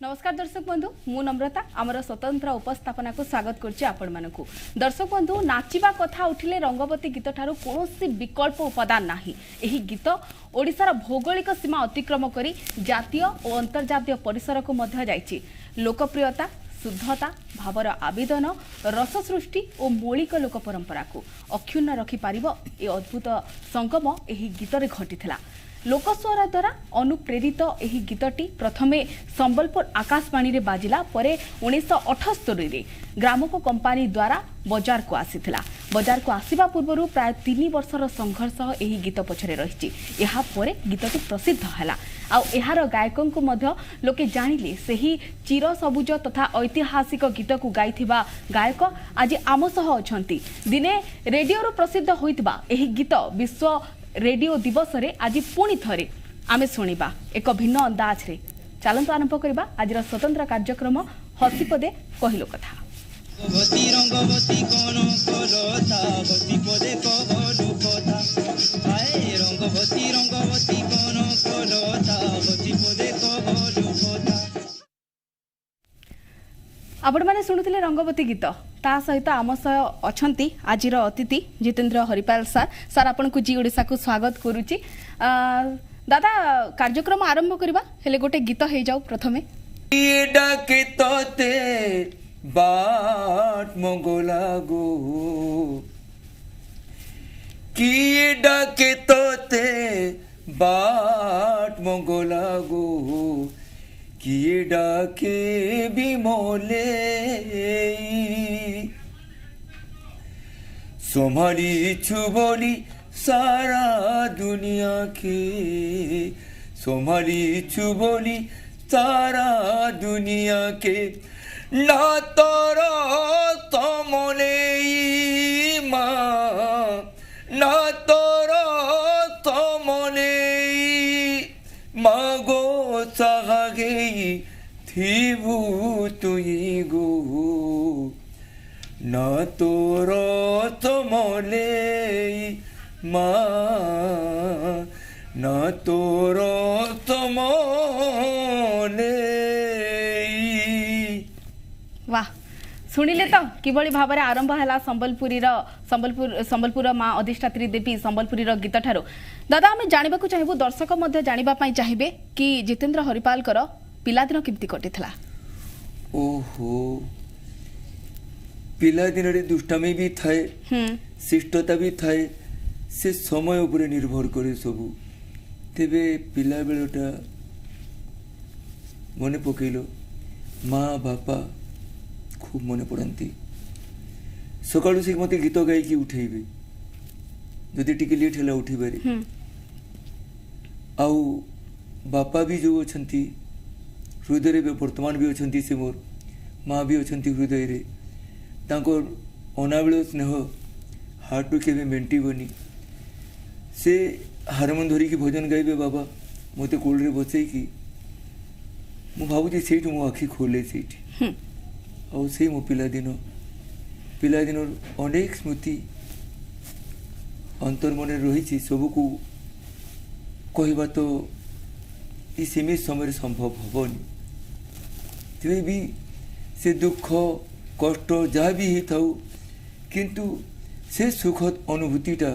नमस्कार दर्शक बंधु मु नम्रता आमर स्वतंत्र उपस्थापना को स्वागत करछि आपण मानकु। दर्शक बंधु नाचिबा कथा उठिले रंगवती गीत ठारू कोनोसी विकल्प उपादान नाही। एही गीत ओडिसार भौगोलिक सीमा अतिक्रम करी जातीय और अंतर्जातीय परिसर को मध्य जाइछि। लोकप्रियता शुद्धता भावर आवेदन रस सृष्टि और मौलिक लोक परंपरा को अक्षुण्ण रखि पारिबो ए अद्भुत संगम एही गीतरे घटिथिला। लोकस्वर द्वारा अनुप्रेरित एही गीतटी प्रथमे संबलपुर आकाशवाणी रे बाजिला परे 1978 रे ग्रामको कंपनी द्वारा बजार को आसीथिला। बजार को आसीबा पूर्वरु प्राय 3 वर्षर संघर्ष एही गीत पछरे रहिछि। एहा परे गीतटी प्रसिद्ध हला आ एहार गायकन को मध्य लोके जानिले सेही चिर सबुज तथा ऐतिहासिक गीत को गाइथिबा गायक आज आम सह अछंती। दिने रेडियो रो प्रसिद्ध होइतबा एही गीत विश्व रेडियो दिवस रे आज पुणी थरे आमे सुनिबा एक भिन्न अंदाज रे। चलंतु आरंभ करबा आज स्वतंत्र कार्यक्रम हसीपदे कहिलो कथा। आपण मैंने शुणुले रंगवती गीत ता सहित आम सह अछंती आजिर अतिथि जितेंद्र हरिपाल सार सार आपन को जी ओडिसा को स्वागत करूची। दादा कार्यक्रम आरंभ करबा हेले गोटे गीत हे जाऊ प्रथमे डाके तोते बाट मंगोला गो की डाके तोते बाट मंगोला गो किए डाके भी मोले सोमाली छुबोली सारा दुनिया के सोमाली छुबोली सारा दुनिया के ना तोरो तमने माँ ना तोरो तमने मागो सागे थीबू तुई गो ना तोरो तमले माँ ना तोरो तमले। वाह शुणिले तो किभली भाव में आरंभ है संबलपुर माँ अधिष्ठात्री देवी संबलपुरी गीत ठारू। दादा आम जानवा चाहबू दर्शक जानापी चाहिए कि जितेंद्र हरिपाल पिलादिन केमती कटि। ओहो पिलादिन रे दुष्टामी भी थाए शिष्टता भी थाए से समय उपरे निर्भर करे सबू। तेबे पिला बेलटा मने पकेलो माँ बापा खूब मने पड़ती। सकाळू से मत गीत गायकी उठेबे जदि टिके लेट है उठी पारे आउ बापा भी जो अच्छी हृदय वर्तमान भी अच्छी से मोर माँ भी अच्छी हृदय रे तांकर अनाबेल स्नेह हार्ट के मेंटबनी से हारमोन धरिकी भजन गाइबे बाबा मत कोल रे बसैकी मु भावुची से मो आखि खोले से आउ से मो पिलादिन अनेक स्मृति अंतर मन रही सबको कहवा तो ये सीमित समय संभव हेनी। तेरे भी से दुख कष्ट जहाँ भी ही थाउ किंतु से सुखद अनुभूतिटा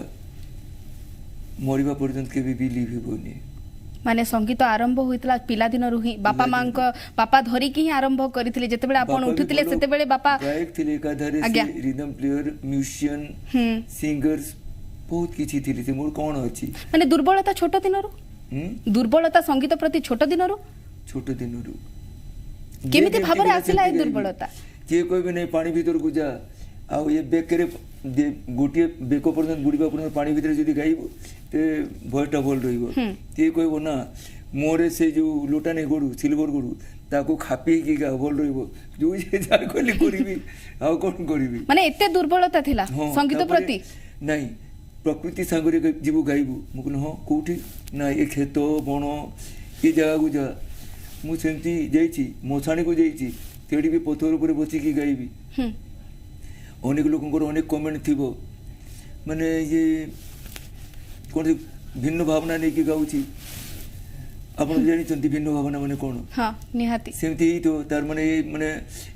मरिबा पर्यंत के भी लीव हेबनी। माने संगीत आरंभ होइतला पिलादिन रुही बापा मां को बापा धरी की आरंभ करथिले जेतेबेले आपण उठुतिले सेतेबेले बापा गायक थिले एकाधारे से रिदम प्लेयर म्यूजिशियन सिंगर्स बहुत किछि थिले से मोर कोन अछि माने दुर्बलता छोट दिनरु दुर्बलता संगीत प्रति छोट दिनरु केमिति भाबरे आसिला ए दुर्बलता जे कहबे नै पानी भीतर को जा आउ ये बेकरे गोटे बेक पर्यंत बुड़ीबा पर्यंत पानी भीतर जदि गाइबो ते भयटा भल रहिबो ते कहबो ना मोरे से जो लोटा नै गोडू सिल्वर गोडू ताको खापी की गा भल रहिबो जो जे जा कहली करिबी आउ कोन करिबी माने एते दुर्बलता थिला संगीत प्रति नै प्रकृति सांगरे जीवो गाइबो मुकन हो कोठी ना ए खेत बण ए जगह को जा मु सेंती जाईची मोसाणी को जाईची तेडी भी पथर ऊपर बसी की गाइबी अनेक लोकंकर अनेक कमेंट थिबो माने ये कौन भिन्न भावना नहीं कि गाँची ଆପଣ ଜାଣିଛନ୍ତି ଭିନ୍ନ ଭାବନା ମାନେ କ'ଣ? ହଁ ନିହାତି ସେମିତି ହେଇଥିବ ତାର ମାନେ ମାନେ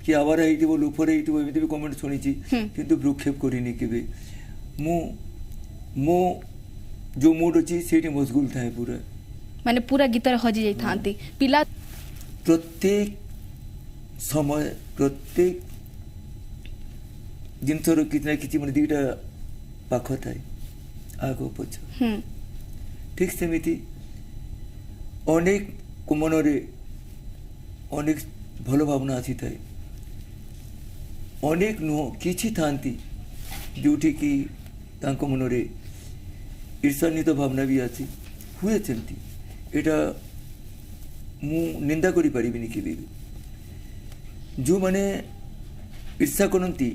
କି ଆବାରା ହେଇଥିବ ଲୋଫରେ ହେଇଥିବ ଏମିତି ବି କମେଣ୍ଟ ଶୁଣିଛି, କିନ୍ତୁ ଭ୍ରୁକ୍ଷେପ କରିନି କେବେ। ମୁଁ ମୋ ଯୋଉ ମୁଡ୍ ଅଛି ସେଇଠି ମସଗୁଲ ଥାଏ ପୁରା, ମାନେ ପୁରା ଗୀତରେ ହଜି ଯାଇଥାନ୍ତି ପିଲା। ପ୍ରତ୍ୟେକ ସମୟ ପ୍ରତ୍ୟେକ ଜିନିଷର କିଛି ନା କିଛି ମାନେ ଦୁଇଟା ପାଖ ଥାଏ, ଆଗ ପଛ। ଠିକ୍ ସେମିତି ଅନେକ ମନରେ ଅନେକ ଭଲ ଭାବନା ଆସିଥାଏ, ଅନେକ ନୁହଁ କିଛି ଥାନ୍ତି ଯେଉଁଠିକି ତାଙ୍କ ମନରେ ଈର୍ଷାନ୍ୱିତ ଭାବନା ବି ଆସି ହୁଏ। ସେମିତି ଏଇଟା ମୁଁ ନିନ୍ଦା କରିପାରିବିନି କେବେ ବି। ଯେଉଁମାନେ ଈର୍ଷା କରନ୍ତି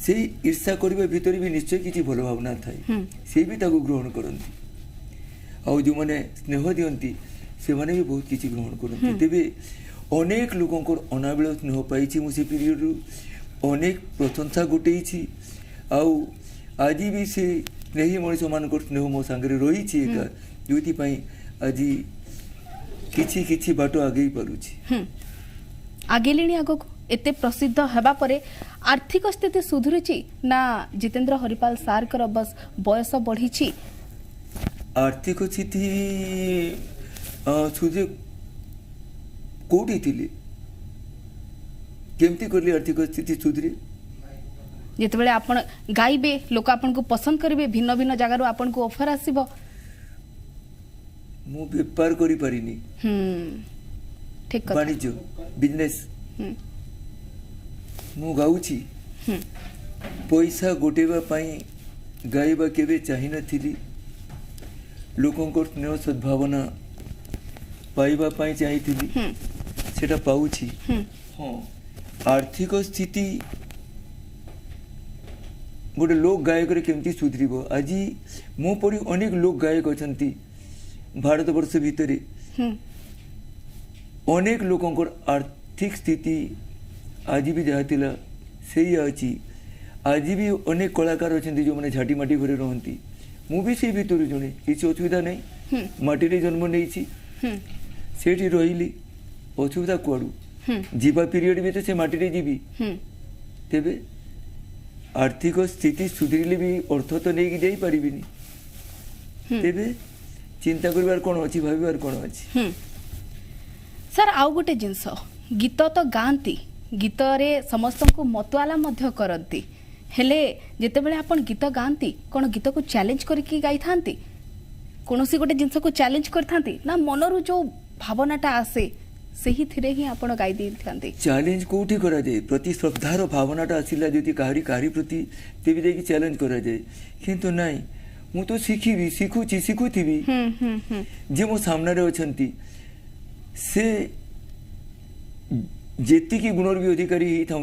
ସେଇ ଈର୍ଷା କରିବା ଭିତରେ ବି ନିଶ୍ଚୟ କିଛି ଭଲ ଭାବନା ଥାଏ, ସେ ବି ତାକୁ ଗ୍ରହଣ କରନ୍ତି। ଆଉ ଯେଉଁମାନେ ସ୍ନେହ ଦିଅନ୍ତି ସେମାନେ ବି ବହୁତ କିଛି ଗ୍ରହଣ କରନ୍ତି। ତେବେ ଅନେକ ଲୋକଙ୍କର ଅନାବିଳ ସ୍ନେହ ପାଇଛି ମୁଁ ସେ ପିରିୟଡ଼ରୁ, ଅନେକ ପ୍ରଶଂସା ଗୋଟେଇଛି। ଆଉ ଆଜି ବି ସେ ସ୍ନେହୀ ମଣିଷମାନଙ୍କର ସ୍ନେହ ମୋ ସାଙ୍ଗରେ ରହିଛି ଏକା, ଯେଉଁଥିପାଇଁ ଆଜି କିଛି କିଛି ବାଟ ଆଗେଇ ପାରୁଛି। ଆଗେଇଲେଣି ଆଗକୁ। ଏତେ ପ୍ରସିଦ୍ଧ ହେବା ପରେ ଆର୍ଥିକ ସ୍ଥିତି ସୁଧୁରିଛି ନା ଜିତେନ୍ଦ୍ର ହରିପାଲ ସାର୍ଙ୍କର ବସ୍ ବୟସ ବଢ଼ିଛି? ଆର୍ଥିକ ସ୍ଥିତି ସୁଯୋଗ କୋଉଠି ଥିଲେ, କେମିତି କଲି ଆର୍ଥିକ ସ୍ଥିତି ସୁଧୁରି? ଯେତେବେଳେ ଆପଣ ଗାଇବେ ଲୋକ ଆପଣଙ୍କୁ ପସନ୍ଦ କରିବେ, ଭିନ୍ନ ଭିନ୍ନ ଜାଗାରୁ ଆପଣଙ୍କୁ ଅଫର ଆସିବ। ମୁଁ ବେପାର କରିପାରିନି, ଠିକ କଥା। ବାଣିଜ୍ୟ ବିଜନେସ୍ ମୁଁ ଗାଉଛି, ପଇସା ଗୋଟେଇବା ପାଇଁ ଗାଇବା କେବେ ଚାହିଁନଥିଲି, ଲୋକଙ୍କର ସ୍ନେହ ସଦ୍ଭାବନା ପାଇବା ପାଇଁ ଚାହିଁଥିଲି, ସେଟା ପାଉଛି। ହଁ, ଆର୍ଥିକ ସ୍ଥିତି ଗୋଟେ ଲୋକ ଗାୟକରେ କେମିତି ସୁଧରିବ? ଆଜି ମୋ ପରି ଅନେକ ଲୋକ ଗାୟକ ଅଛନ୍ତି ଭାରତବର୍ଷ ଭିତରେ, ଅନେକ ଲୋକଙ୍କର ଆର୍ଥିକ ସ୍ଥିତି ଆଜି ବି ଯାହା ଥିଲା ସେଇଆ ଅଛି। ଆଜି ବି ଅନେକ କଳାକାର ଅଛନ୍ତି ଯେଉଁମାନେ ଝାଟି ମାଟି ଘରେ ରହନ୍ତି, ମୁଁ ବି ସେଇ ଭିତରୁ ଜଣେ। କିଛି ଅସୁବିଧା ନାହିଁ, ମାଟିରେ ଜନ୍ମ ନେଇଛି, ସେଇଠି ରହିଲି, ଅସୁବିଧା କୁଆଡ଼ୁ? ଯିବା ପିରିୟଡ଼ ବି ତ ସେ ମାଟିରେ ଯିବି। ତେବେ ଆର୍ଥିକ ସ୍ଥିତି ସୁଧରିଲେ ବି ଅର୍ଥ ତ ନେଇକି ଯାଇପାରିବିନି, ତେବେ ଚିନ୍ତା କରିବାର କ'ଣ ଅଛି, ଭାବିବାର କ'ଣ ଅଛି? ସାର୍ ଆଉ ଗୋଟେ ଜିନିଷ, ଗୀତ ତ ଗାଆନ୍ତି, ଗୀତରେ ସମସ୍ତଙ୍କୁ ମତୁଆଲା ମଧ୍ୟ କରନ୍ତି, ହେଲେ ଯେତେବେଳେ ଆପଣ ଗୀତ ଗାଆନ୍ତି କ'ଣ ଗୀତକୁ ଚ୍ୟାଲେଞ୍ଜ କରିକି ଗାଇଥାନ୍ତି? କୌଣସି ଗୋଟେ ଜିନିଷକୁ ଚ୍ୟାଲେଞ୍ଜ କରିଥାନ୍ତି ନା ମନରୁ ଯେଉଁ ଭାବନାଟା ଆସେ ସେହିଥିରେ ହିଁ ଆପଣ ଗାଇ ଦେଇଥାନ୍ତି? ଚ୍ୟାଲେଞ୍ଜ କୋଉଠି କରାଯାଏ? ପ୍ରତି ଶ୍ରଦ୍ଧାର ଭାବନାଟା ଆସିଲା ଯଦି କାହାରି ପ୍ରତି, ତେବେ ଯାଇକି ଚ୍ୟାଲେଞ୍ଜ କରାଯାଏ। କିନ୍ତୁ ନାଇଁ, ମୁଁ ତ ଶିଖିବି, ଶିଖୁଥିବି। ଯେ ମୋ ସାମ୍ନାରେ ଅଛନ୍ତି ସେ ଯେତିକି ଗୁଣର ବି ଅଧିକାରୀ ହେଇଥାଉ,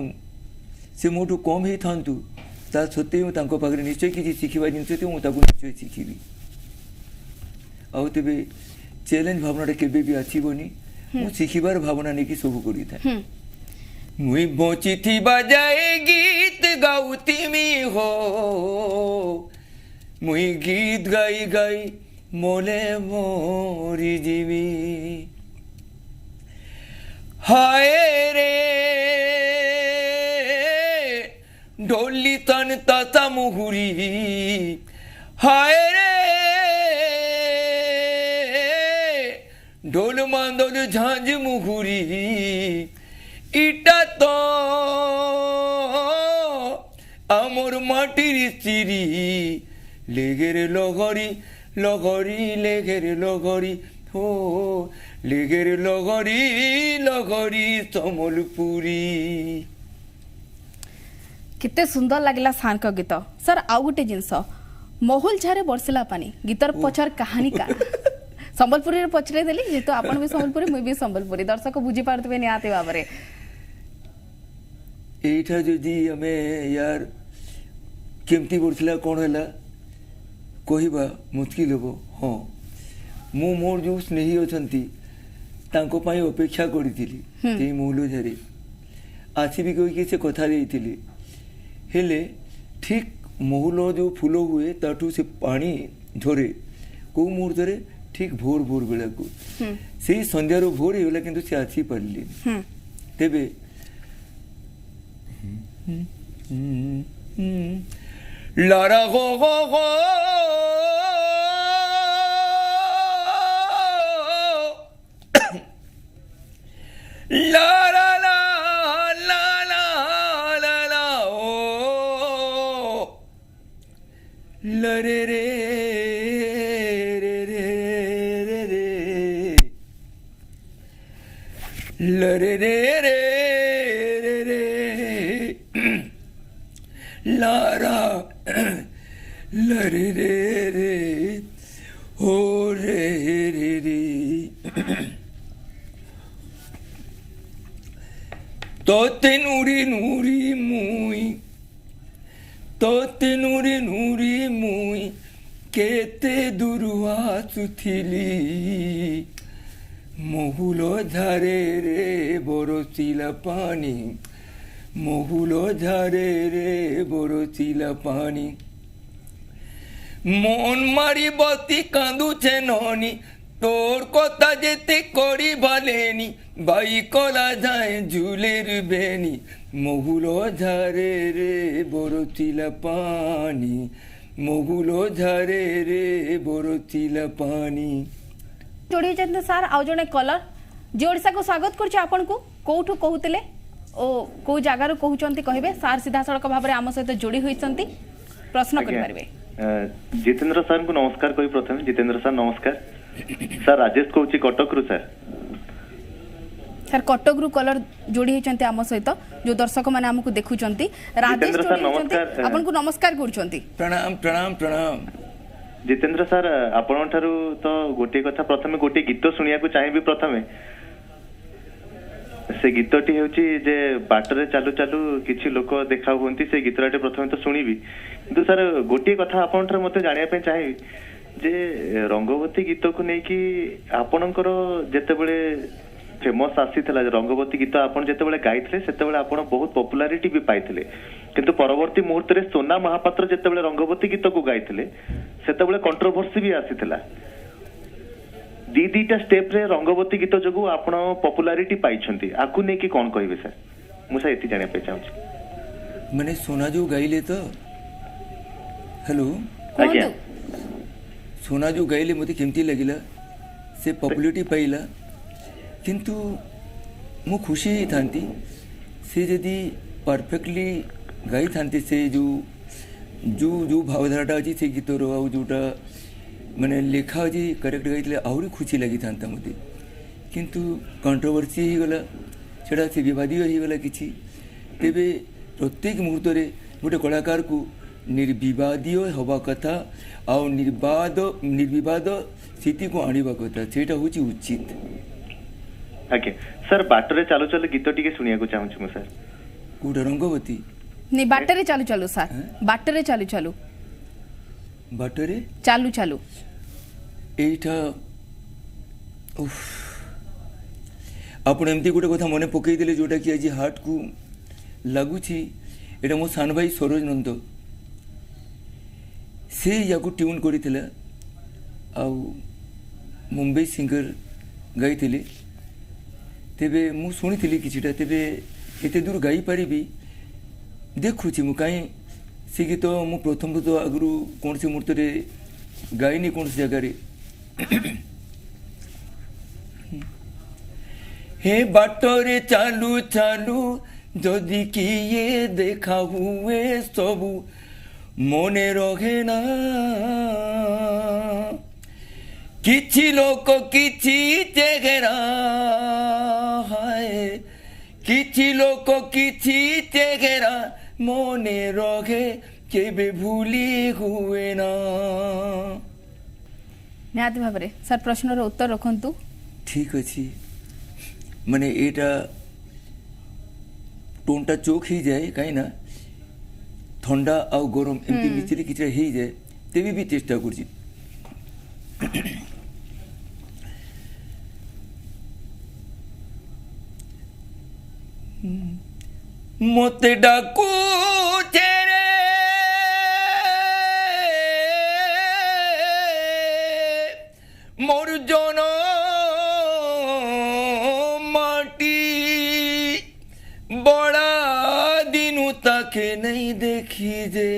ସେ ମୋଠୁ କମ୍ ହେଇଥାନ୍ତୁ, ତା ସତ୍ତ୍ୱେ ମୁଁ ତାଙ୍କ ପାଖରେ ନିଶ୍ଚୟ କିଛି ଶିଖିବା ଜିନିଷ ଥିବ, ମୁଁ ତାକୁ ନିଶ୍ଚୟ ଶିଖିବି। ଆଉ ତେବେ ଚ୍ୟାଲେଞ୍ଜ ଭାବନାଟା କେବେ ବି ଆସିବନି, ମୁଁ ଶିଖିବାର ଭାବନା ନେଇକି ସବୁ କରିଥାଏ। ମୁଇଁ ବଞ୍ଚିଥିବା ଯାଏ ଗୀତ ଗାଉଥିମି ହୋ, ମୁଇଁ ଗୀତ ଗାଇ ଗାଇ ମଲେ ମରିଯିବି। हाय रे ढोली तन तता मुहुरी, हाय रे ढोल मांदोल झांझ मुहुरी, इटा तो आमर माटिर चिरी, लेगेर लगरी लगरी लेगेर लगरी हो, लेगेर लगरी लगरी सम्बलपुरी। केते सुंदर लगला सार का गीत। सर आउ गोटे जिनस, महुल झारे बरसिला पानी गीतर पछर कहानी का सम्बलपुरी रे पछरे देली, जेतो आपण भी सम्बलपुरी, मुई भी सम्बलपुरी, दर्शक बुझी पारतबे निहाते बाबरे। एठा जदी हमें यार केमती बरसिला कोन होला कहिबा मुश्किल हो। हां, मु मोर जो स्नेही अछंती तांको पाई अपेक्षा करिथिली, सेई महुल झारे आसीबी कहि से कथा देइथिली, हेले ठीक महुल जो फूल हुए ताठू से पानी झरे को मुहूर्त ठीक भोर भोर बेला को से संध्यार भोर होगा किंतु से आसी पारे तेबे लारा गो गो गो ला ला ला ला ला ला ला ओ ला रे रे रे रे रे रे ला रे रे रे रे रे ला रा ला रे रे रे ओ रे रे रे तोते नूरी नूरी मुई तोते नूरी नूरी मुई केते दुरुआ सुथिली महुलो झारे रे बरसिला पानी महुलो झारे रे बरसिला पानी मन मारी बती कांदुछे ननी तोर कथा जेते करी भालेनी बाई कला जाए झूलेर बेनी महुलो झारे रे बरसिला पानी महुलो झारे रे बरसिला पानी जोड़ी चंद सर आउ जने कलर जे ओडिसा को स्वागत करछि आपन को कोठु कहूतले ओ को जगह रो कहउचंती कहबे सर सीधा सड़क भाव रे आम सहित जोड़ी होइचंती प्रश्न करि परबे जितेंद्र सर को नमस्कार कहि प्रथम जितेंद्र सर नमस्कार सर राजेश कहूची कटक रु सर सर कटक रु कलर जोड़ी होइचंती आम सहित जो दर्शक माने हमकु देखुचंती राजेश जोड़ी होइचंती आपन को नमस्कार करचंती प्रणाम प्रणाम प्रणाम जितेंद्र सर आपण ठारू तो गोटे कथा प्रथमे गोटे गीत सुनिया को चाहिबी प्रथमे से गीतटी हेउची जे बाटरे चालू चालू किछि लोक देखा हुंती से गीतराटे प्रथमे तो सुनिबी किंतु सर गोटे कथा आपण ठारू मते जानिया पे चाहिबी जे रंगवती गीत को नै कि आपणकर जेते बेले फेमस आसीथिला रंगवती गीत आपण जेते बेले गाइथिले सेते बेले आपण बहुत पॉपुलैरिटी भी पाइथिले किंतु परवर्ती मुहूर्त रे सोना महापात्र जेते बेले रंगवती गीत को गाइथिले सेते बेले कंट्रोवर्सी भी आसीथिला दीटा स्टेप रे रंगवती गीत जगु आपण पॉपुलैरिटी पाइछंती आकु नै कि कोन कहबे सर मुसा एति जाने पे चाहूछी माने सोना जो गाइले तो हेलो आज्ञा सोना जो गाइले मते केमती लागिला से पॉपुलैरिटी पाइला किंतु मु खुशी थांती से यदि परफेक्टली गाई थांती से जो जो जो भावधाराटा अछि से गीतर आ जोटा माने लेखा जी करेक्ट गाइले आहुरी खुशी लगी था मते किंतु कंट्रोवर्सी ही गला सेटा से विवादी ही गला किछि तेबे प्रत्येक मुहूर्त रे गोटे कलाकार को निर्विवादी हवा कथा आ निर्विवाद स्थिति को आनिबा कथा सेटा होची उचित ओके सर बाटरे चालू चालू गीत टिके सुनिया को चाहूँ मु सर कोटा रंगवती नहीं बाटरे चालू चालू सर बाटरे चालू चालू बाटरे चालू चालू एटा उफ आपण एमती गोटे कथा मने पकई देले जोटा कि आज हार्ट को लागुची एटा मो सान भाई सरोज नंद से याको ट्यून करिथिला आ मुंबई सिंगर गाइथिले तेबे मु सुनिथिली किछिटा तेबे केते दूर गाई पारिबी देखुची मु काई से गीत मु प्रथम तो आगु कौन से मुहूर्त रे गायनी कौन सी जगह रे हे बाटरे चालू चालू जदि कि ये देखा हुए सबू मने रहे ना किछि लोक किछि चेहरा हाय किछि लोक किछि चेहरा मने रहे केबे भूली हुए ना निहाती भाव सर प्रश्न उत्तर रखंतु ठीक अच्छी माने एटा टोनटा चोक ही जाए कहीं ना ठंडा आउ गरम एमती मिश्री किछटा ही जाए तेबे भी चेष्टा करछि मोते डाकू तेरे मोर माटी बड़ा दिनु ताके नहीं देखी जे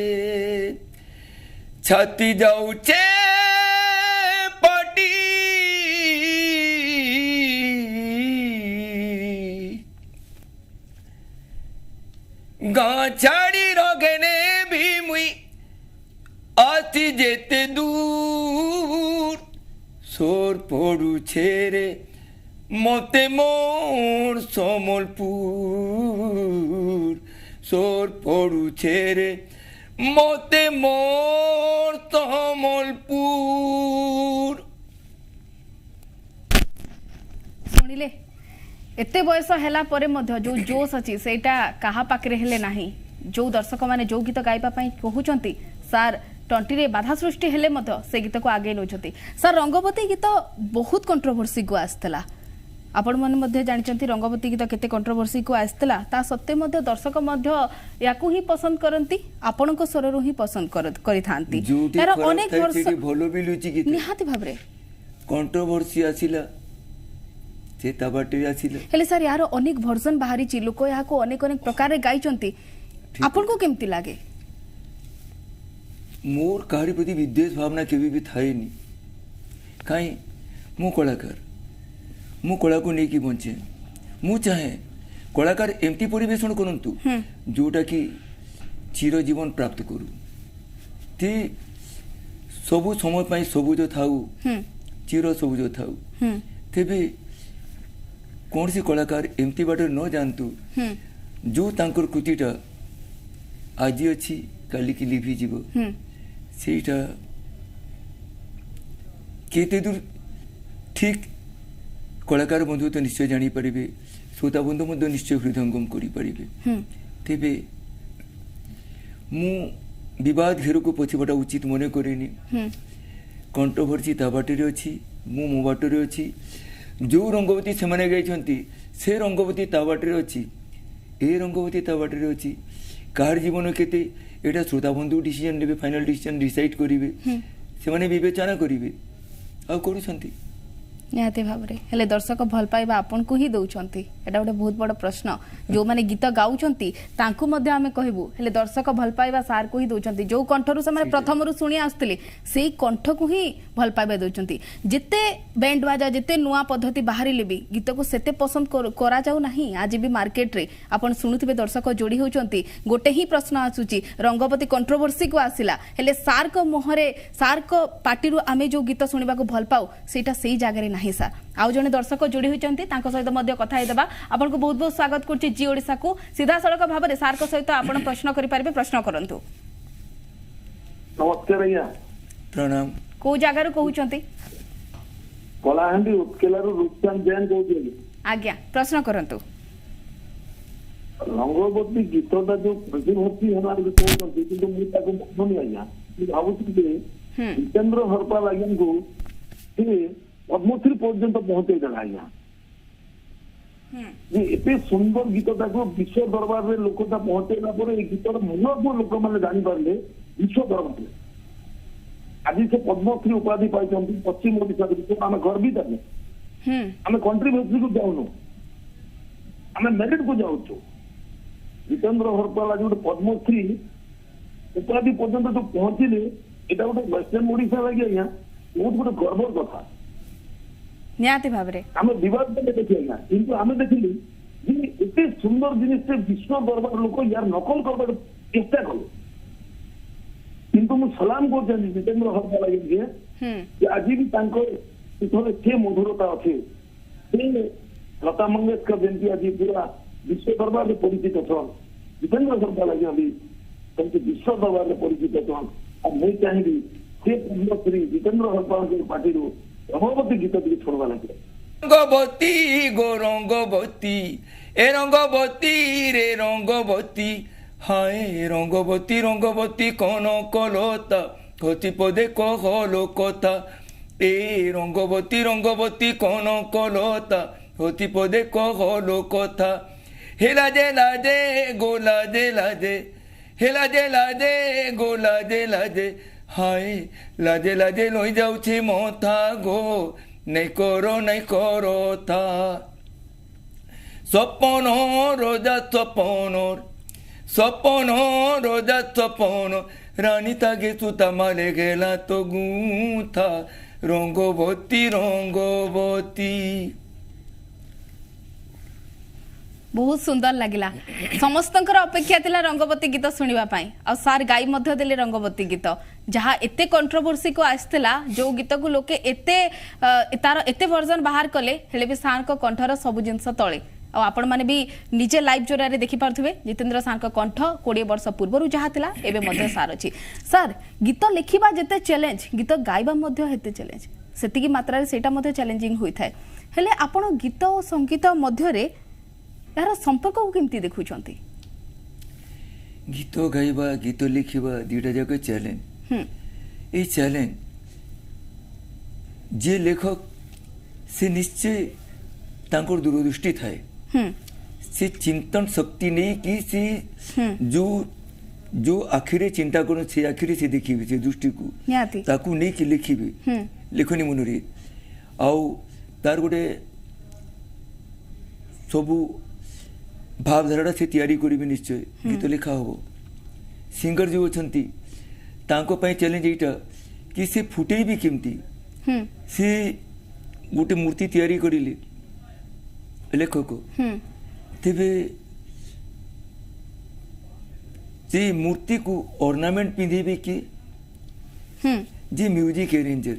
छाती जाऊचे पाटी गाँ छाड़ी रोगने भी मुई आती जेते दूर सोर पड़ू छेरे मते मोर समलपुर सोर पड़ू छेरे मते मोर समलपुर। शुणिले एते बयस हैला परे मध्य जो जोश अछि सेटा काहा पाखरे हेले नाही जो दर्शक माने जो गीत गाइबा पई कहउचंती सार टंटी रे बाधा सृष्टि हेले मध्य से गीत को आगे नउचंती सर रंगवती गीत बहुत कंट्रोवर्सी को आस्तला आपण मन मध्ये जानिचंती रंगवती गीत केते कंट्रोवर्सी को आस्तला ता सत्ते मध्ये दर्शक मध्ये याकू ही पसंद करंती आपण को स्वररु ही पसंद करि थांती तार अनेक वर्ष भलो भी लुची गीत निहाती भाबरे कंट्रोवर्सी आसिला से ताबाटे आसिला हेले सर यार अनेक वर्जन बाहरी ची लोक या को अनेक अनेक प्रकार रे गाइचंती आपण को केमती लागे मोर काहारी प्रति विद्वेष भावना केबी भी थाए नी काई मु कलाकार मु कला को नहीं कि बंचे मु चाहे कलाकार एमती परिवेशन करंतु जोटा कि चिर जीवन प्राप्त करू ते सबु समय पाई सबुज थाऊ चिर सबुज थाऊ तेबे कौन सी कलाकार एमती बाटे न जानतु जो तांकर कृतिटा आज अच्छी काली की लिभि जीव सेटा केते दूर ठीक कलाकार बंधु तो निश्चय जानी परिबे श्रोता बंधु मध्य निश्चय हृदयंगम करि परिबे तेबे मु विवाद घेर को पछिबटा उचित मने करेनी कंट्रोवर्सी ता बाटे अछि मु मो बाटे अछि जो रंगवती से माने गाइछंती से रंगवती ता बाटे अछि ए रंगवती ता बाटे अछि कार जीवन केते एटा श्रोता बंधु डिसीजन नेबे फाइनल डिसीजन डिसाइड करिवे से माने विवेचना करिवे आ करूछंती निहाती भाबरे हेले दर्शक भल पाइबा आपन को ही दउचंती एटा गोटे बहुत बड़ प्रश्न जो माने गीत गाउचंती तांकु मध्ये आमे कहबो हेले दर्शक भल पाइबा सार को ही दउचंती जो कंठरु से माने प्रथमरु सुनी आस्तले सेही कंठ को ही भल पाइबा दउचंती जेते बैंड बाजा जेते नुवा पद्धति बाहरी लेबी गीत को सेते पसंद करा जाउ नाही आज भी मार्केट रे आपन सुनुथिबे दर्शक जोडी होउचंती गोटे ही प्रश्न आसुची रंगवती कंट्रोवर्सी को आसिला हेले सार को मोहरे सार को पार्टी रु आमे जो गीत सुनिबा को भल पाउ सेटा सेही जागा रे नाही सर आउ जने दर्शक जोड़ी होइचंती तांको सहित मध्ये कथा हेदबा आपन को बहुत बहुत स्वागत करछि जी ओडिसा को सीधा सड़क भाव रे सार को सहित आपन प्रश्न करि पारबे प्रश्न करंतु। नमस्कार भैया प्रणाम को जागा रे कहउचंती कलाहांडी उत्केलारू रूपचांद जैन कहउछी आज्ञा प्रश्न करंतु। रंगवती गीतटा जो प्रतिभक्ति हमारे कहउछी किंतु मु ताको मनुनी आज्ञा भाबुछि जे जितेंद्र हरपाल आज्ञा को से पद्मश्री पर्यंत पहुंचे देला आज्ञा एते सुंदर गीतटा को विश्व दरबार रे लोकटा पहुंचेला पर ए गीतर मूल को लोक माने जानि पारले विश्व दरबार रे आज से पद्मश्री उपाधि पाइछंती पश्चिम ओडिसा रे आमे गर्वित आमे आमे कंट्रीब्यूशन को जाउनु आमे मेरिट को जाउछु जितेंद्र हरपाल आज गोटे पद्मश्री उपाधि पर्यंत जो पहुंचले एटा गोटे वेस्टर्न ओडिसा लागि आज्ञा बहुत गोटे गर्वर कथा निहाती भाबरे आमे विवाद में देखि आज्ञा किंतु आमे देखिली जे एते सुंदर जिनिस से विश्व दरबार लोक यार नकल करबा चेष्टा कले किंतु मु सलाम करछन जितेंद्र हरपाल आज्ञा जे आज भी तांको इथले के मधुरता अछि से लता मंगेशकर जेंती आज पूरा विश्व दरबार में परिचित छन जितेंद्र हरपाल आज्ञा भी तंके विश्व दरबार में परिचित छन अब मैं चाहिए से पद्मश्री जितेंद्र हरपाल के पार्टी रो रंगवती गीत भी छोड़वा लगे रंगवती गो रंगवती ए रंगवती रे रंगवती हाय रंगवती रंगवती कौन कलता कति पदे कहलो कथा ए रंगवती रंगवती कौन कलता कति पदे कहलो कथा हे लाजे लाजे गो लाजे लाजे हे लाजे लाजे गो लाजे लाजे हाय लाजे लाजे लई जाउछि मथा गो नहीं करो था স্বপন রোজা স্বপন রোজা স্বপন রানী তাগে সুতা মালে গেলা তো গুঁথা রঙ্গবতী बहुत सुंदर लगिला समस्तंकर अपेक्षा थिला रंगवती गीत सुनिबा पाई आ सार गाई मध्य देले रंगवती गीत जहाँ एते कंट्रोवर्सी को आसला जो गीत को लोके एते तार एते वर्जन बाहर कले हेले भी सार को कंठर सब जिनस तळे आपण माने भी निजे लाइव जोरारे देखि पारथुबे जितेंद्र सार को कंठ 20 वर्ष पूर्व जहाँ थिला एबे मध्य सार अछि सर गीत लिखिबा जते चैलेंज गीत गाइबा मध्य हेते चैलेंज सेतिकी मात्रा रे सेटा मध्य चैलेंजिंग होई थाए हेले आपण गीत और संगीत मध्य रे यार संपर्क को केमती देखुछंती गीत गाइबा गीत लिखिबा दुटा जाक चैलेंज ए चैलेंज जे लेखक से निश्चय तांकर दूरदृष्टि थाए से चिंतन शक्ति नहीं कि से जो आखिरे चिंता करो से आखिरे से देखिबे से दृष्टि को ताकू नहीं कि लिखिबे लेखनी मनरे आउ तार गोटे सबू भावधारा से तैयारी करेंगे निश्चय गीत लिखा हो सिंगर जो अच्छी तांको पाई चैलेंज एटा कि से फुटे भी केमती से गोटे मूर्ति तैयारी करिले लेखक तेबे से मूर्ति को ऑर्नामेंट पिंधेबे कि जे म्यूजिक अरेंजर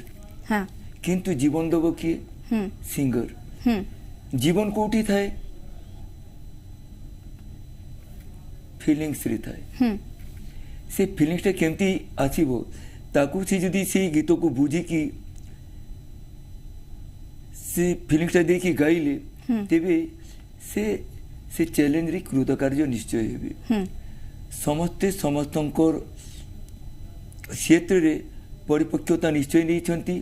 किंतु जीवन दब किए सिंगर जीवन कोठी थाए फिलिंग्स रे थाए से फिलिंग्स केमती आसीबो ताकू से जदी से गीत को बुझी कि से फिलिंग्स देखि गाइले तेबे से चैलेंज रे कृतकार्य निश्चय हेबे समस्ते समस्तंकर क्षेत्र रे परिपक्वता निश्चय नहीं छंती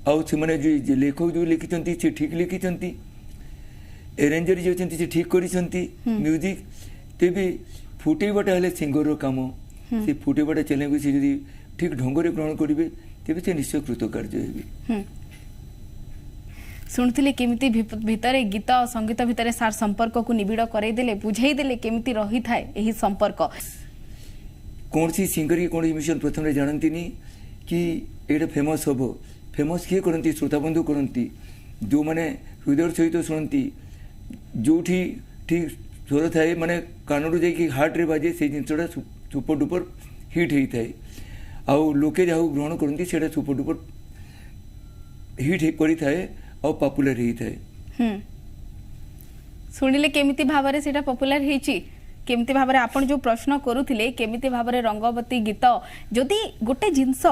आउ से माने जो लेखक जो लिखिचंती से ठीक लिखिचंती अरेंजर जो छंती से ठीक करिसंती म्यूजिक तेबे फुटेबाटा हेले सिंगर रो काम से फुटेबाटा चैलेंज को से यदि ठीक ढंग रे ग्रहण करिवे तेबे से निश्चय कृतकार्य हेबे सुनथिले केमिति भितरे गीत और संगीत भितरे सार संपर्क को निबिड़ करई देले बुझाई देले केमिति रही थाए एही संपर्क कौन सी सिंगर की कौन मिशन प्रथम रे जानंती नी कि एटा फेमस हबो फेमस किए करंती श्रोता बंधु करंती जो माने हृदय सहित शुणती जो ठीक स्वर थाए माने कानरू जाइए हार्ट रे बाजे से जिनसटा सुपर डुपर हिट होता है आउ लोके जहाँ ग्रहण करती से सुपर डुपर हिट कर थाए और पॉपुलर होता है शुणिले केमिति भाबरे सेटा पॉपुलर हेची केमिति भाबरे आपण जो प्रश्न करूथिले केमिति भाबरे रंगवती गीत जदि गोटे जिंस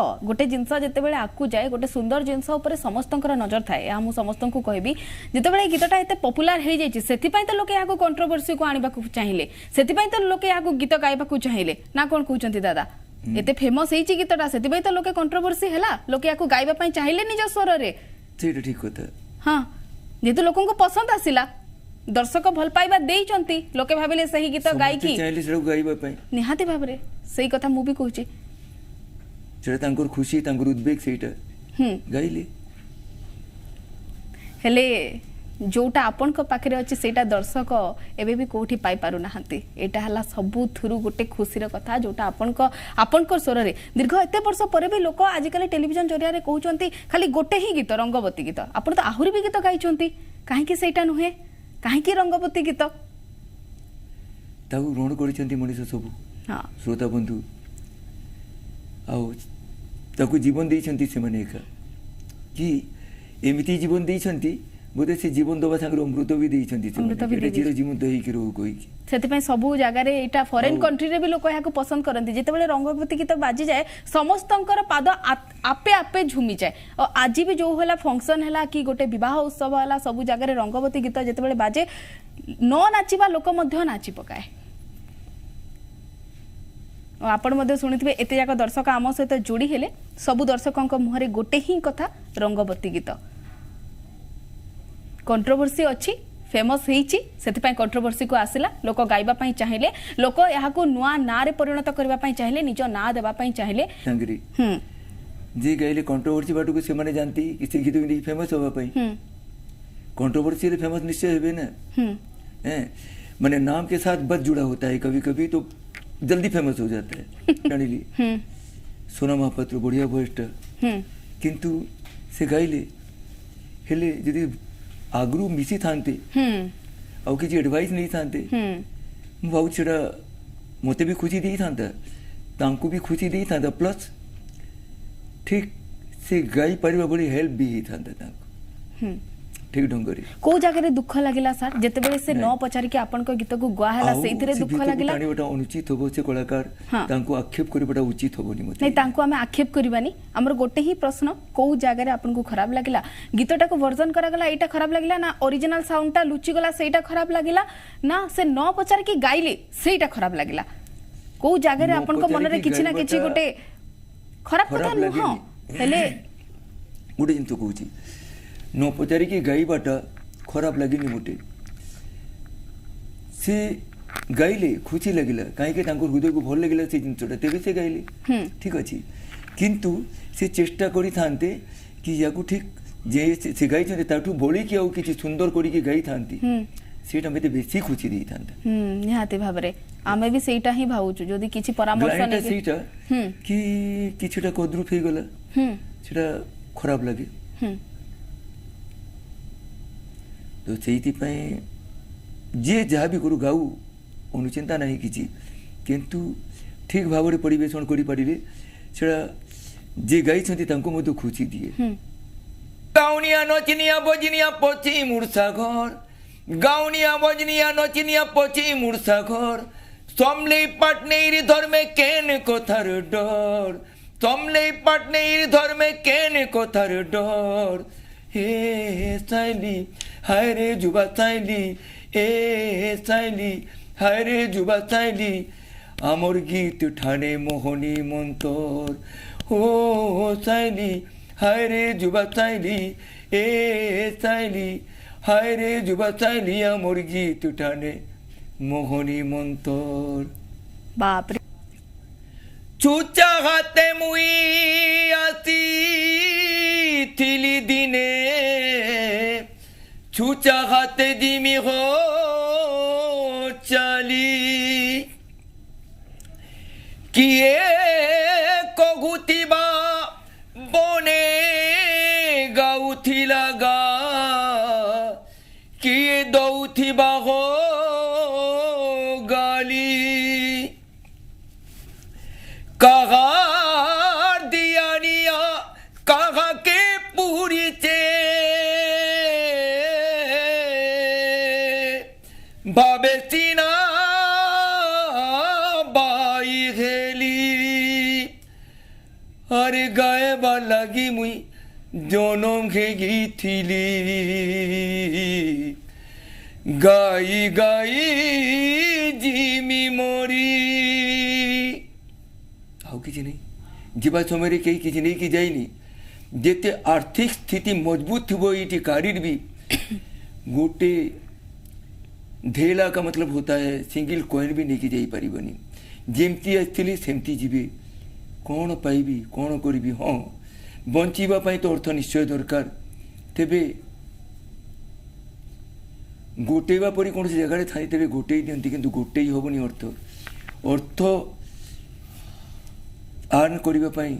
जेतेबेले आकु जाए गोटे सुंदर जिंस ऊपर समस्तंकर नजर थाए या मु समस्तंकु कहबी जेतेबेले गीतटा एते पॉपुलर हे जायछि सेति पई त लोके याको कंट्रोवर्सी को आनिबा को चाहिले सेति पई त लोके याको गीत गाइबा को चाहिले ना कोन कहउचंती दादा एते फेमस हेछि गीतटा सेति पई त लोके कंट्रोवर्सी हैला लोके याको गाइबा पई चाहिले निज स्वर रे सेटा ठीक कथा हां जेतु लोकन को पसंद आसिला दर्शक भल पाइबा देइचंती लोके भाबिले सही गीत गाई की चाइले से गाइबा पई निहाती भाबरे सही कथा मु भी कहूची सेटा तांकर खुशी तांकर उद्वेग सेटा गाइले हेले जोटा आपन को पाखरे अछि सेटा दर्शक एबे भी कोठी पाई पारु नाहंती एटा हला सबु थुरु गोटे खुशीर कथा जोटा आपन को स्वर रे दीर्घ एते वर्ष परे भी लोक आज काले टेलीविजन जरिया रे कहउचंती खाली गोटे ही गीत रंगवती गीत आपन तो आहुरी भी गीत गाइचंती काहे कि सेटा नुहे काहे कि रंगवती गीत ताऊ ग्रहण करिसंती मनीष सब हां श्रोता बंधु आउ ताकू जीवन देइसंती से माने का कि एमिति जीवन देइसंती बोधे से जीवन दबा संग अमृत भी देइसंती से चिर जीवन दही के रो कोई सेति पई सबु जगह रे एटा फॉरेन कंट्री रे भी लोक याको पसंद करंती जेतेबेले रंगवती गीत बाजी जाए समस्तंकर पाद आपे आपे झुमी जाए और आज भी जो होला फंक्शन हैला कि गोटे विवाह उत्सव हैला सबु जगह रे रंगवती गीत जेतेबेले बाजे न नाचिबा लोक मध्य नाची पकाए आपण मध्य सुनिथिबे एते जाक दर्शक आम सहित जोड़ी हेले सबु दर्शकक मुहरे गोटे ही कथा रंगवती गीत कंट्रोवर्सी अच्छी फेमस होईची सेतिपई कंट्रोवर्सी को आसिला लोक गाइबा पई चाहिले लोक याको नुआ ना रे परिणत करबा पई चाहिले निज ना देबा पई चाहिले संगरी जे गाइले कंट्रोवर्सी बाटू को से माने जानती कि से गीत फेमस होबा पई कंट्रोवर्सी रे फेमस निश्चय हेबे ना हैं मैंने नाम के साथ बस जुड़ा होता है कभी कभी तो जल्दी फेमस हो जाता है जानिली सोना महापात्र बढ़िया वॉइसटा किंतु से गाइले हेले यदि आगरू मिसी थांते ଆଉ କିଛି ଆଡଭାଇସ୍ ନେଇଥାନ୍ତେ ମୁଁ ଭାବୁଛି ସେଟା ମୋତେ ବି ଖୁସି ଦେଇଥାନ୍ତା ତାଙ୍କୁ ବି ଖୁସି ଦେଇଥାନ୍ତା ପ୍ଲସ୍ ଠିକ୍ ସେ ଗାଇପାରିବା ଭଳି ହେଲ୍ପ ବି ହେଇଥାନ୍ତା ତାଙ୍କୁ ଠିକ୍ ଢଙ୍ଗରେ କୋଉ ଜାଗାରେ ଦୁଃଖ ଲାଗିଲା ସାର୍ ଯେତେବେଳେ ସେ ନ ପଚାରିକି ଆପଣଙ୍କ ଗୀତକୁ ଗୁଆ ହେଲା ସେଇଥିରେ ଦୁଃଖ ଲାଗିଲା ଟାଣିବାଟା ଅନୁଚିତ ହବ ସେ କଳାକାର ତାଙ୍କୁ ଆକ୍ଷେପ କରିବାଟା ଉଚିତ ହବନି ମୋତେ ନାଇଁ ତାଙ୍କୁ ଆମେ ଆକ୍ଷେପ କରିବାନି ଆମର ଗୋଟେ ହିଁ ପ୍ରଶ୍ନ କୋଉ ଜାଗାରେ ଆପଣଙ୍କୁ ଖରାପ ଲାଗିଲା ଗୀତଟାକୁ ଭର୍ଜନ କରାଗଲା ଏଇଟା ଖରାପ ଲାଗିଲା ନା ଅରିଜିନାଲ ସାଉଣ୍ଡଟା ଲୁଚିଗଲା ସେଇଟା ଖରାପ ଲାଗିଲା ନା ସେ ନ ପଚାରିକି ଗାଇଲେ ସେଇଟା ଖରାପ ଲାଗିଲା କୋଉ ଜାଗାରେ ଆପଣଙ୍କ ମନରେ କିଛି ନା କିଛି ଗୋଟେ ଖରାପ କଥା ନୁହଁ ହେଲେ ଗୋଟେ ଜିନିଷ କହୁଛି ନ ପଚାରିକି ଗାଇବାଟା ଖରାପ ଲାଗିନି ମୋତେ ସେ ଗାଇଲେ ଖୁସି ଲାଗିଲା କାହିଁକି ତାଙ୍କ ହୃଦୟକୁ ଭଲ ଲାଗିଲା ସେ ଜିନିଷଟା ତେବେ ସେ ଗାଇଲେ ଠିକ୍ ଅଛି କିନ୍ତୁ ସେ ଚେଷ୍ଟା କରିଥାନ୍ତେ କି ୟାକୁ ଠିକ୍ ଯେ ସେ ଗାଇଛନ୍ତି ତାଠୁ ବଳିକି ଆଉ କିଛି ସୁନ୍ଦର କରିକି ଗାଇଥାନ୍ତି ସେଇଟା ମୋତେ ବେଶୀ ଖୁସି ଦେଇଥାନ୍ତା ନିହାତି ଭାବରେ ଆମେ ବି ସେଇଟା ହିଁ ଭାବୁଛୁ ଯଦି କିଛି ପରାମର୍ଶ ନେଇକି ସେଇଟା କି କିଛିଟା କଦ୍ରୁପ ହେଇଗଲା ସେଟା ଖରାପ ଲାଗେ ତ ସେଇଥିପାଇଁ ଯିଏ ଯାହା ବି କରୁ ଗାଉ ଅନୁଚିନ୍ତା ନାହିଁ କିଛି କିନ୍ତୁ ଠିକ୍ ଭାବରେ ପରିବେଷଣ କରିପାରିଲେ ସେଟା ଯିଏ ଗାଇଛନ୍ତି ତାଙ୍କୁ ମଧ୍ୟ ଖୁସି ଦିଏ ଗାଉନିଆ ନଚିନିଆ ବଜିନିଆ ପଚି ମୂର୍ଷା ଘର ଗାଉନିଆ ବଜନିয়া নচিনিয়া পচি মূর্ছা ঘর সমলেই পাটনেইর ধর্মে কেন কথার ডর সমলেই পাটনেইর ধর্মে কেন কথার ডর হে সাইলি হায় রে যুবা সাইলি এ সাইলি হায় রে যুবা সাইলি আমর গীত ঠানে মোহনী মন্তর ও সাইলি হায় রে যুবা সাইলি এ সাইলি হায় রে যুবা চাইলি আমার গীত টানে মোহনী মন্তর বাপরে চুচা হাতে মুই আসি থিলি দিনে চুচা হাতে জিমি হো চালি কিয়ে কগুতিবা বনে গাউথিলা গা কিয়ে দৌথিবা হো গালি কাহার দিয়ানিয়া কাহাকে পুরিতে ভাবে সিনা বাই হেলি আরে গায়েবা লাগি মুই জনম ঘেগিথিলি গাই গাই জিমি মরি ଆଉ କିଛି ନାହିଁ ଯିବା ସମୟରେ କେହି କିଛି ନେଇକି ଯାଇନି ଯେତେ ଆର୍ଥିକ ସ୍ଥିତି ମଜବୁତ ଥିବ ଏଇଠି ଗାଡ଼ିର ବି ଗୋଟେ ଢେଲା का मतलब होता है सिंगल कॉइन भी ନେଇକି ଯାଇପାରିବନି ଯେମିତି ଆସିଥିଲି ସେମିତି ଯିବେ କ'ଣ ପାଇବି କ'ଣ କରିବି ହଁ ବଞ୍ଚିବା ପାଇଁ ତ ଅର୍ଥ ନିଶ୍ଚୟ ଦରକାର ତେବେ ଗୋଟେଇବା ପରି କୌଣସି ଜାଗାରେ ଥାଇ ତେବେ ଗୋଟେଇ ଦିଅନ୍ତି କିନ୍ତୁ ଗୋଟେଇ ହେବନି ଅର୍ଥ ଆର୍ନ କରିବା ପାଇଁ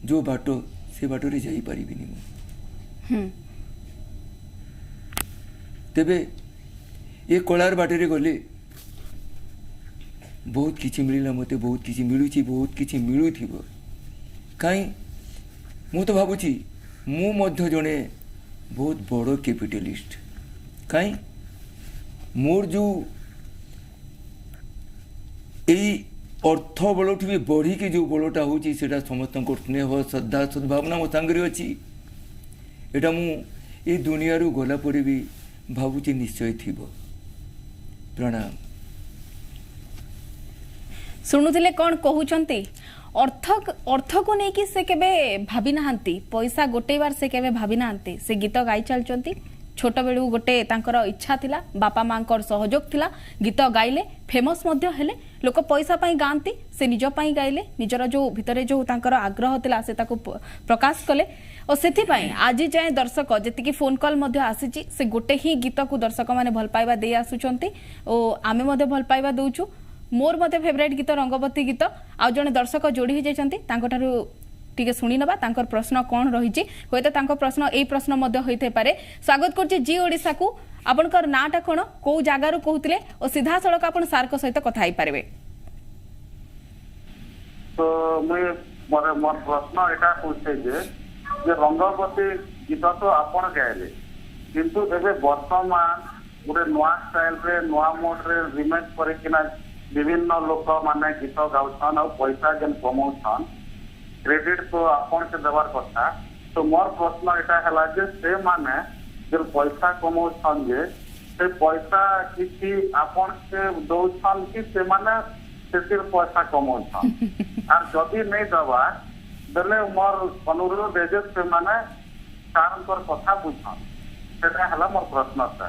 ଯେଉଁ ବାଟ ସେ ବାଟରେ ଯାଇପାରିବିନି ମୁଁ ତେବେ ଏ କଳାର ବାଟରେ ଗଲେ ବହୁତ କିଛି ମିଳିଲା ମୋତେ ବହୁତ କିଛି ମିଳୁଛି ବହୁତ କିଛି ମିଳୁଥିବ କାହିଁ ମୁଁ ତ ଭାବୁଛି ମୁଁ ମଧ୍ୟ ଜଣେ ବହୁତ ବଡ଼ କ୍ୟାପିଟାଲିଷ୍ଟ କାହିଁ ମୋର ଯେଉଁ ଏଇ ଅର୍ଥ ବଳଠୁ ବି ବଢ଼ିକି ଯେଉଁ ବଳଟା ହେଉଛି ସେଇଟା ସମସ୍ତଙ୍କ ସ୍ନେହ ଶ୍ରଦ୍ଧା ସଦ୍ଭାବନା ମୋ ସାଙ୍ଗରେ ଅଛି ଏଇଟା ମୁଁ ଏ ଦୁନିଆରୁ ଗଲା ପରେ ବି ଭାବୁଛି ନିଶ୍ଚୟ ଥିବ ପ୍ରଣାମ ଶୁଣୁଥିଲେ କ'ଣ କହୁଛନ୍ତି ଅର୍ଥକୁ ନେଇକି ସେ କେବେ ଭାବି ନାହାନ୍ତି ପଇସା ଗୋଟେଇବାର ସେ କେବେ ଭାବି ନାହାନ୍ତି ସେ ଗୀତ ଗାଇ ଚାଲିଛନ୍ତି छोट बेलू गोटे तांकर इच्छा थिला बापा मांकर सहयोग थिला गीत गाइले फेमस मध्य हेले लोक पैसा पाई गांती से निज पाई गाइले निजर जो भितरे जो तांकर आग्रह थिला से ताको प्रकाश कले और सेथि पाई आज जाए दर्शक जति फोन कॉल मध्य आसी से गोटे ही गीत को दर्शक माने भल पाइबा दे आसुचंती और आमे मध्य भल पाइबा दउछु मोर मते फेवरेट गीत रंगवती गीत आ जने दर्शक जोड़ी हो जाइछंती तांको ठारू ठीक सुनी नबा तांकर प्रश्न कौन रही होते तांको प्रश्न ए प्रश्न मध्य होइते पारे स्वागत करछि जी ओडिसा को आपनकर नाटा कोन को जागा रो कहउतिले और सीधा सड़क आपन सार को सहित कथा आइ पारबे तो मोर प्रश्न एटा होते जे रंगवती गीत तो आपण गाइले किंतु एबे वर्तमान गोटे नुआ स्टाइल रे नुआ मोड रे रिमेक करकिना विभिन्न लोक माने गीत गाउछन और पैसा जन कमाउछन क्रेडिट तो आपण के देवार कथा तो मोर प्रश्न एटा हला जे से माने जो पैसा कमाउछन जे से पैसा किछि आपण के दउछन कि से माने सेतिर पैसा कमाउछन और जदि नहीं दवा देले मोर अनुरोध जे से माने सारंकर कथा बुझन सेटा हला मोर प्रश्न था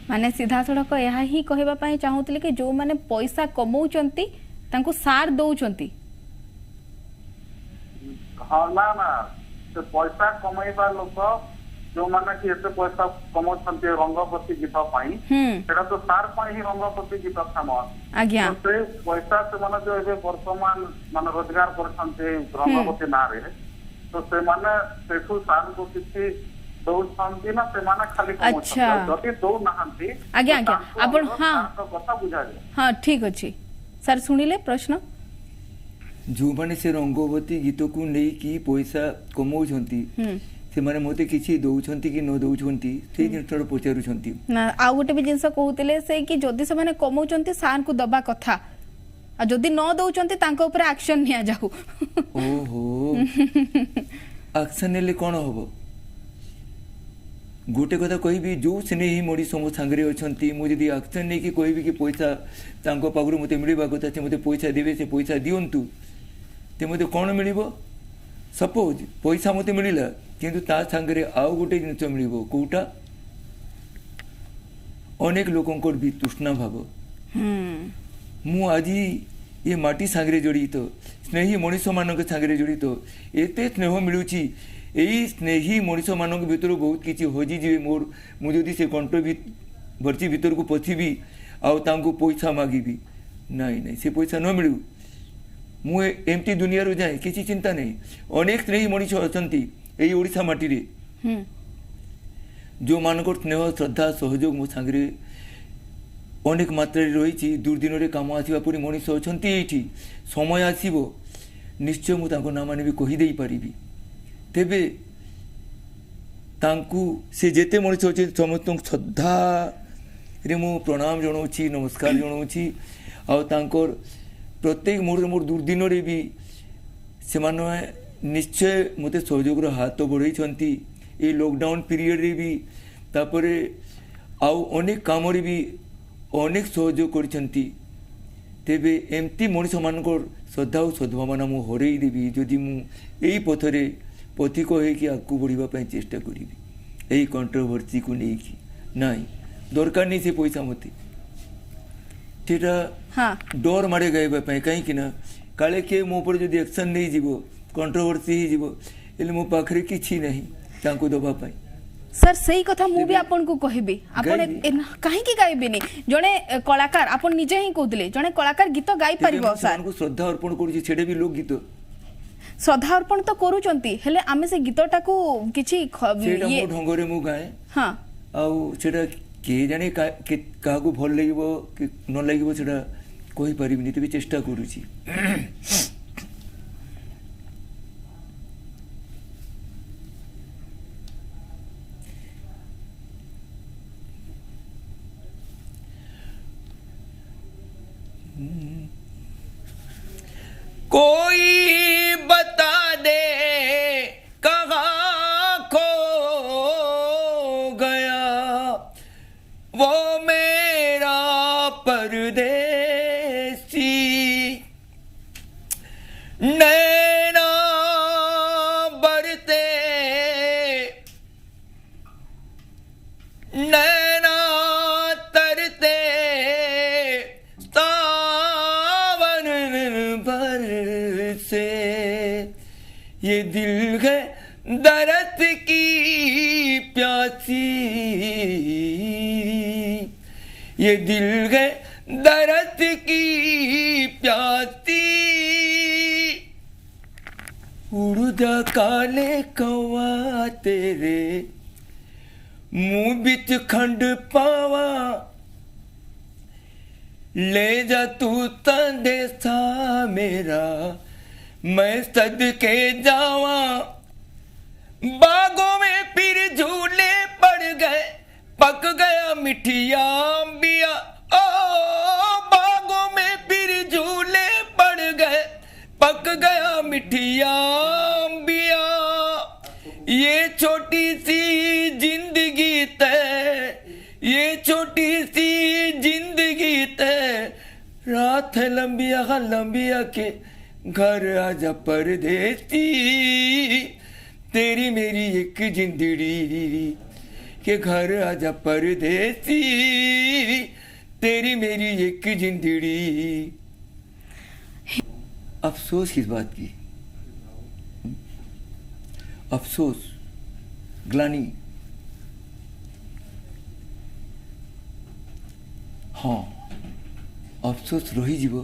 माने सीधा सड़क यह ही कहबा पई चाहूतले कि जो माने पैसा कमाउचंती तांको सार दउचंती हाँ ना ना से पैसा कमाइबा लोक जो माने कि एते पैसा कमाउछंती रंगवती गीत पाई सेटा तो सार पाई ही रंगवती गीत फेमस आज्ञा तो से पैसा से माने जो एबे वर्तमान माने रोजगार करछंती रंगवती ना रे तो से माने सेठू सार को किछि दउछंती ना से माने खाली कमाउछंती जति दउ नहंती आज्ञा आज्ञा आपण हां कथा बुझा जे हां ठीक अछि सर सुनिले प्रश्न जो माने से रंगवती गीत को नहीं कि पैसा कमाउछंती से माने मोते किछि दउछंती कि न दउछंती से जिनटर पचारुछंती ना आ गोटे भी जिंस कहउतिले से कि जदी से माने कमाउछंती सार को दबा कथा आ जदी न दउछंती तांको ऊपर एक्शन निया जाऊ ओहो एक्शन नेले कोन होबो गोटे कथा कहबी जो स्नेही मोड़ी सम सांगरे अछंती मु जदी एक्शन नै कि कहबी कि पैसा तांको पागरु मते मिलिबा कथा से मते पैसा देबे से पैसा दियंतु ते मते कोन मिलिबो सपोज पैसा मते मिलिला किंतु ता सांगरे आउ गोटे जिनिस मिलिबो कोटा अनेक लोकंकर भी तृष्णा भाव मु आज ये माटी सांगरे जड़ित स्नेही मनीष मानक सांगरे जड़ित एते स्नेह मिलुची एई स्नेही मनीष मानक भितर बहुत किछि हजि जे मोर मु जदी से कंठ भर्ची भितर को पथिबी आउ तांको पैसा मागिबी नहीं नहीं से पैसा न मिलू मु एमती दुनिया रो जाए किछि चिंता नहीं अनेक स्नेही मनीष अछंती एई ओडिसा माटी रे जो मानकर स्नेह श्रद्धा सहयोग मो सांगरे अनेक मात्रा रही दुर्दिन रे काम आसवा परी मनीष अछंती एठी समय आसीबो निश्चय मु तांको नाम माने भी कहि देई परिबी तेबे तांकु से जेते मनीष अछि समस्त श्रद्धा रे मु प्रणाम जणाउछि नमस्कार जणाउछि आ तांकर प्रत्येक मोर दुर्दिन रे भी से माने निश्चय मते सहयोग रो हाथ बढ़ई छंती ए लॉकडाउन पीरियड रे भी तापरे आउ अनेक काम रे भी अनेक सहयोग करछंती तेबे एमती मनीष मानकर श्रद्धा और सद्भावना मु हरई देवी जदि मु एई पथरे पथिक हे कि आगु बढ़िबा पई चेष्टा करिबी एई कंट्रोवर्सी को नै कि नाही दरकार नै से पैसा मते तेरा हां डर मारे गाइबा पई काई कि ना काले के मो पर जदि एक्शन नै जीवो कंट्रोवर्सी ही जीवो एले मो पाखरे किछि नाही तांको दबा पई सर सही कथा मु भी आपन को कहबी आपन काहे की गाइबेनी जणे कलाकार आपन निजे ही कहतले जणे कलाकार गीत गाई परिबो सर को श्रद्धा अर्पण करूची छेडे भी लोक गीत श्रद्धा अर्पण तो करूचंती हेले आमे से गीतटा को किछि ये ढंगरे मु गाए हां आउ छेडा के जाने का को भल लागिबो कि न लागिबो छेडा कहि परिबिनी तबे चेष्टा करूची कोई बता दे कहाँ खो गया वो मेरा परदेसी नैना बरते नैना तरते सावन भर से, ये दिल है दर्द की प्यासी, ये दिल है दर्द की प्यासी। उड़दा काले कौवा तेरे मुंह बिच खंड पावा, ले जा तू संदेशा मेरा मैं सदके जावा। बागों में फिर झूले पड़ गए, पक गया मिठिया अंबिया। ओ बागों में फिर झूले पड़ गए, पक गया मिठिया अंबिया। ये छोटी सी जिंदगी तय, ये छोटी सी जिंदगी तय, रात है लंबिया लंबिया के घर आजा परदेसी। तेरी मेरी एक जिंदड़ी के घर आजा परदेसी, तेरी मेरी एक जिंदड़ी। अफसोस किस बात की? अफसोस, ग्लानी। हाँ, अफसोस रही जीव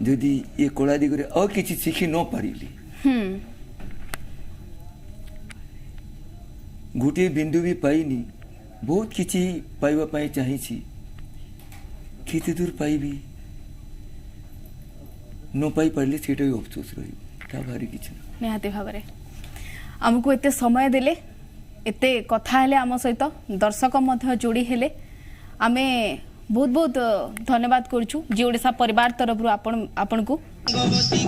जदि ये कला दिगरे और किसी शिखी न पारिली। गोटे बिंदु भी पाइनी, बहुत किसी पाइबा पाई चाहिए, केते दूर पाइबी न पाई पारे से अफसोस रही भारी किसी निहाती भाव में आमको एते समय देले, एते कथा हेले आम सहित दर्शक मध्य जोड़ी हेले, आमे बहुत बहुत धन्यवाद करूँ जी ओडिशा परिवार तरफ आपण को। रंगवती